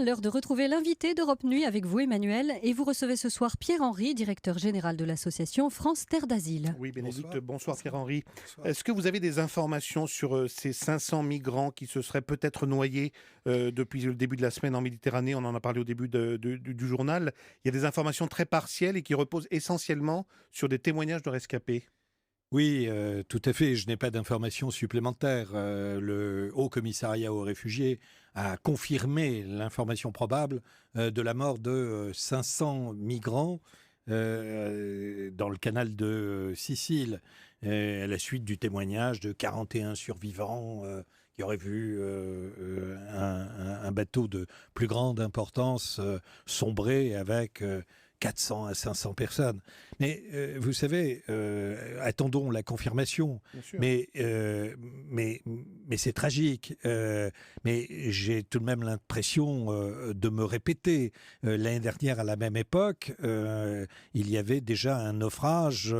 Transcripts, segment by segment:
L'heure de retrouver l'invité d'Europe Nuit avec vous, Emmanuel. Et vous recevez ce soir Pierre-Henri, directeur général de l'association France Terre d'Asile. Oui, Bénédicte, bonsoir Bonsoir. Pierre-Henri. Bonsoir. Est-ce que vous avez des informations sur ces 500 migrants qui se seraient peut-être noyés depuis le début de la semaine en Méditerranée? On en a parlé au début du journal. Il y a des informations très partielles et qui reposent essentiellement sur des témoignages de rescapés. Oui, tout à fait. Je n'ai pas d'informations supplémentaires. Le Haut Commissariat aux réfugiés a confirmé l'information probable de la mort de 500 migrants dans le canal de Sicile, à la suite du témoignage de 41 survivants qui auraient vu un bateau de plus grande importance sombrer avec 400 à 500 personnes. Mais vous savez, attendons la confirmation. Bien sûr. Mais c'est tragique. Mais j'ai tout de même l'impression de me répéter. L'année dernière, à la même époque, il y avait déjà un naufrage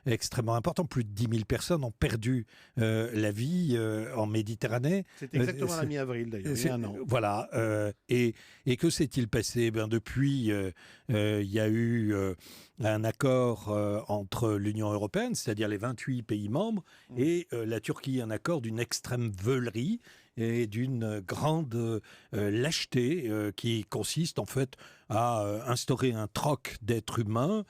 extrêmement important. Plus de 10 000 personnes ont perdu la vie en Méditerranée. C'est exactement à la mi-avril d'ailleurs, il y a un an. Voilà. Et que s'est-il passé? Depuis, il y a eu un accord entre l'Union européenne, c'est-à-dire les 28 pays membres, et la Turquie, un accord d'une extrême veulerie et d'une grande lâcheté qui consiste en fait à instaurer un troc d'êtres humains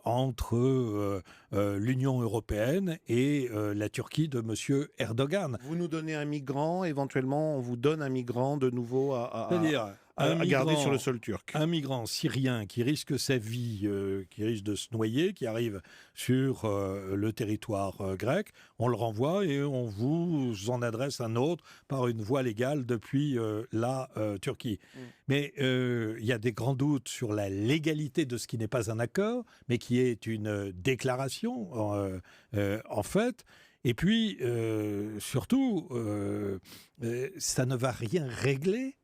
entre l'Union européenne et la Turquie de M. Erdogan. Vous nous donnez un migrant, éventuellement on vous donne un migrant de nouveau C'est-à-dire à garder sur le sol turc. Un migrant syrien qui risque sa vie, qui risque de se noyer, qui arrive sur le territoire grec, on le renvoie et on vous en adresse un autre par une voie légale depuis la Turquie. Mais il y a des grands doutes sur la légalité de ce qui n'est pas un accord, mais qui est une déclaration en fait. Et puis, surtout, ça ne va rien régler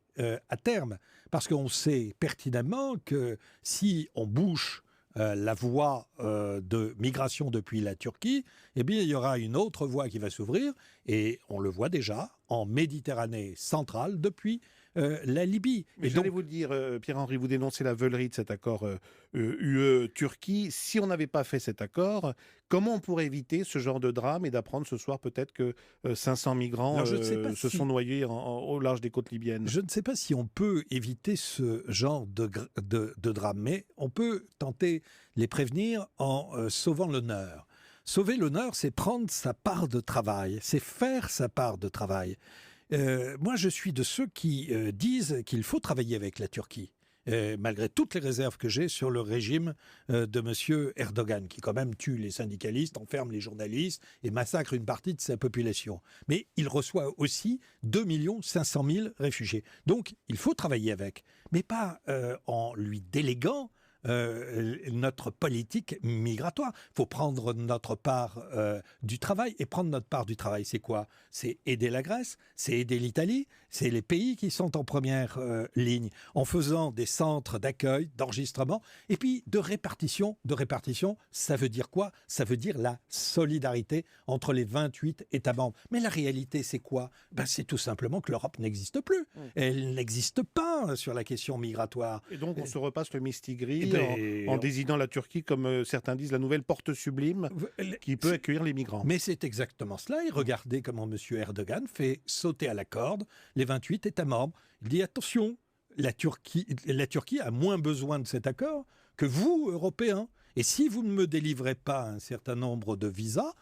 à terme, parce qu'on sait pertinemment que si on bouche la voie de migration depuis la Turquie, eh bien, il y aura une autre voie qui va s'ouvrir, et on le voit déjà en Méditerranée centrale depuis la Libye. Mais et j'allais donc, vous le dire, Pierre-Henri, vous dénoncez la veulerie de cet accord UE-Turquie. Si on n'avait pas fait cet accord, comment on pourrait éviter ce genre de drame et d'apprendre ce soir peut-être que 500 migrants Alors, je ne sais pas se si- sont noyés au large des côtes libyennes? je ne sais pas si on peut éviter ce genre de drame, mais on peut tenter les prévenir en sauvant l'honneur. Sauver l'honneur, c'est prendre sa part de travail, c'est faire sa part de travail. Moi, je suis de ceux qui disent qu'il faut travailler avec la Turquie, malgré toutes les réserves que j'ai sur le régime de M. Erdogan, qui quand même tue les syndicalistes, enferme les journalistes et massacre une partie de sa population. Mais il reçoit aussi 2 500 000 réfugiés. Donc, il faut travailler avec, mais pas en lui déléguant notre politique migratoire. Il faut prendre notre part du travail. Et prendre notre part du travail, c'est quoi? C'est aider la Grèce, c'est aider l'Italie, c'est les pays qui sont en première ligne, en faisant des centres d'accueil, d'enregistrement, et puis de répartition. De répartition, ça veut dire quoi? Ça veut dire la solidarité entre les 28 États membres. Mais la réalité, c'est quoi? C'est tout simplement que l'Europe n'existe plus. Elle n'existe pas sur la question migratoire. Et donc on se repasse le mistigris en on- désignant la Turquie comme certains disent la nouvelle porte sublime qui peut accueillir les migrants. Mais c'est exactement cela. Et regardez comment M. Erdogan fait sauter à la corde les 28 États membres. Il dit attention, la Turquie a moins besoin de cet accord que vous, Européens. Et si vous ne me délivrez pas un certain nombre de visas,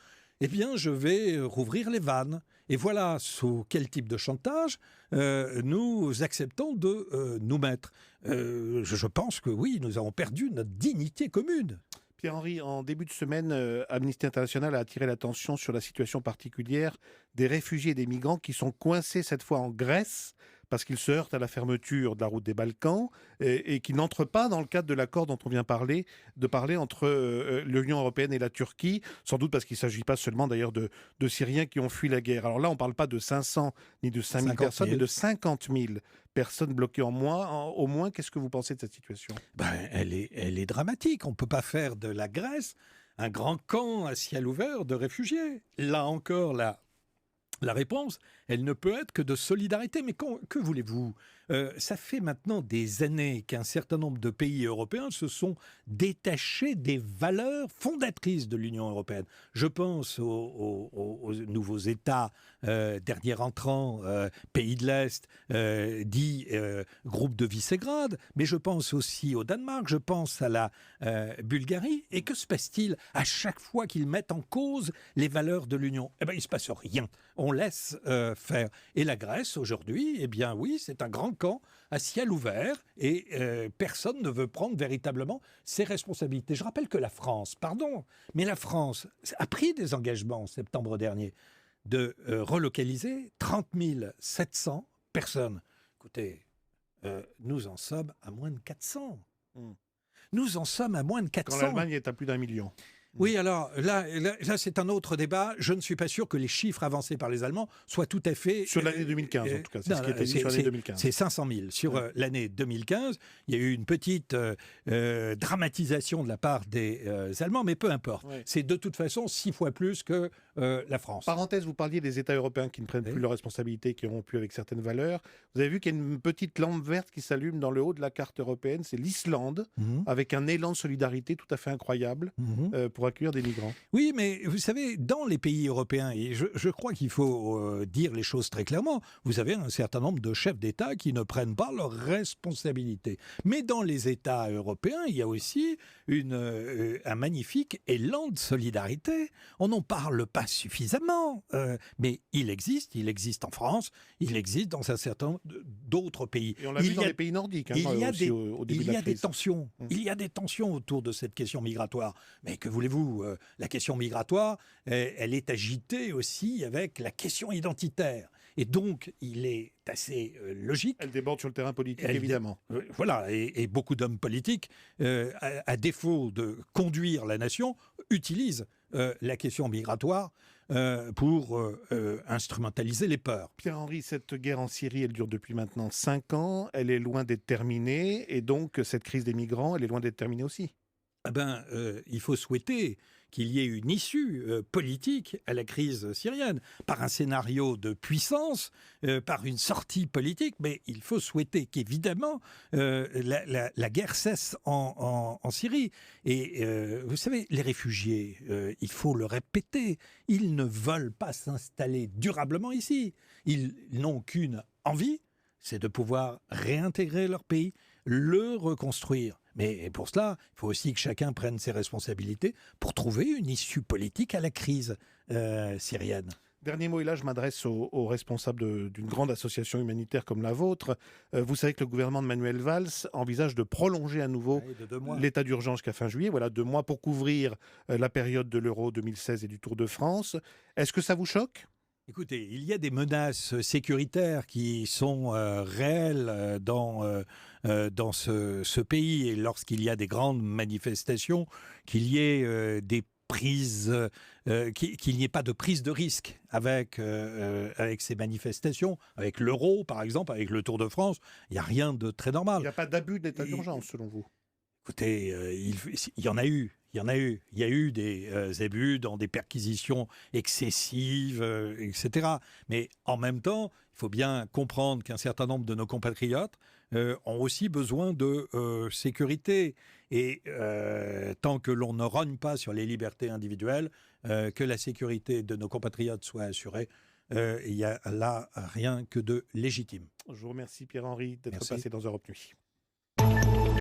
eh bien, je vais rouvrir les vannes. Et voilà sous quel type de chantage nous acceptons de nous mettre. Je pense que oui, nous avons perdu notre dignité commune. Pierre-Henri, en début de semaine, Amnesty International a attiré l'attention sur la situation particulière des réfugiés et des migrants qui sont coincés cette fois en Grèce parce qu'ils se heurtent à la fermeture de la route des Balkans et qui n'entrent pas dans le cadre de l'accord dont on vient de parler entre l'Union européenne et la Turquie, sans doute parce qu'il ne s'agit pas seulement d'ailleurs de Syriens qui ont fui la guerre. Alors là, on ne parle pas de 500 ni de 5 000 50 000. personnes, mais de 50 000 personnes bloquées au moins. Qu'est-ce que vous pensez de cette situation? Elle est dramatique. On ne peut pas faire de la Grèce un grand camp à ciel ouvert de réfugiés. Là encore, la réponse, elle ne peut être que de solidarité. Mais que voulez-vous ? Ça fait maintenant des années qu'un certain nombre de pays européens se sont détachés des valeurs fondatrices de l'Union européenne. Je pense aux nouveaux États, derniers entrants, pays de l'Est, dits groupe de Visegrad, mais je pense aussi au Danemark, je pense à la Bulgarie. Et que se passe-t-il à chaque fois qu'ils mettent en cause les valeurs de l'Union ? Eh bien, il ne se passe rien. On laisse faire. Et la Grèce, aujourd'hui, eh bien oui, c'est un grand camp à ciel ouvert et personne ne veut prendre véritablement ses responsabilités. Je rappelle que la France, mais la France a pris des engagements en septembre dernier de relocaliser 30 700 personnes. Écoutez, nous en sommes à moins de 400. Nous en sommes à moins de 400. Quand l'Allemagne est à plus d'1 million. Oui, alors là, c'est un autre débat. Je ne suis pas sûr que les chiffres avancés par les Allemands soient tout à fait... Sur l'année 2015, en tout cas. C'est ce qui était dit sur l'année 2015. C'est 500 000. Sur l'année 2015, il y a eu une petite dramatisation de la part des Allemands, mais peu importe. Ouais. C'est de toute façon 6 fois plus que la France. Parenthèse, vous parliez des États européens qui ne prennent plus leurs responsabilités, qui ont rompu avec certaines valeurs. Vous avez vu qu'il y a une petite lampe verte qui s'allume dans le haut de la carte européenne. C'est l'Islande, avec un élan de solidarité tout à fait incroyable pour accueillir des migrants. Oui, mais vous savez, dans les pays européens, et je crois qu'il faut dire les choses très clairement, vous avez un certain nombre de chefs d'État qui ne prennent pas leurs responsabilités. Mais dans les États européens, il y a aussi un magnifique élan de solidarité. On n'en parle pas suffisamment, mais il existe en France, il existe dans un certain nombre d'autres pays. Et on l'a vu dans les pays nordiques, au début de la crise. Il y a des tensions autour de cette question migratoire. Mais que voulez-vous, la question migratoire, elle est agitée aussi avec la question identitaire. Et donc, il est assez logique. Elle déborde sur le terrain politique, évidemment. Voilà, et beaucoup d'hommes politiques, à défaut de conduire la nation, utilisent la question migratoire pour instrumentaliser les peurs. Pierre-Henri, cette guerre en Syrie, elle dure depuis maintenant 5 ans. Elle est loin d'être terminée. Et donc, cette crise des migrants, elle est loin d'être terminée aussi. Il faut souhaiter qu'il y ait une issue politique à la crise syrienne, par un scénario de puissance, par une sortie politique, mais il faut souhaiter qu'évidemment la guerre cesse en Syrie. Et vous savez, les réfugiés, il faut le répéter, ils ne veulent pas s'installer durablement ici. Ils n'ont qu'une envie, c'est de pouvoir réintégrer leur pays, le reconstruire. Mais pour cela, il faut aussi que chacun prenne ses responsabilités pour trouver une issue politique à la crise syrienne. Dernier mot, et là je m'adresse aux responsables d'une grande association humanitaire comme la vôtre. Vous savez que le gouvernement de Manuel Valls envisage de prolonger à nouveau l'état d'urgence jusqu'à fin juillet. Voilà, 2 mois pour couvrir la période de l'Euro 2016 et du Tour de France. Est-ce que ça vous choque ? Écoutez, il y a des menaces sécuritaires qui sont réelles dans ce pays, et lorsqu'il y a des grandes manifestations, qu'il y ait des prises, qu'il n'y ait pas de prise de risque avec ces manifestations, avec l'Euro par exemple, avec le Tour de France, il n'y a rien de très normal. Il n'y a pas d'abus de l'état d'urgence selon vous ? Écoutez, il y en a eu. Il y a eu des abus dans des perquisitions excessives, etc. Mais en même temps, il faut bien comprendre qu'un certain nombre de nos compatriotes ont aussi besoin de sécurité. Et tant que l'on ne rogne pas sur les libertés individuelles, que la sécurité de nos compatriotes soit assurée, il n'y a là rien que de légitime. Je vous remercie Pierre-Henri d'être passé dans Europe Nuit.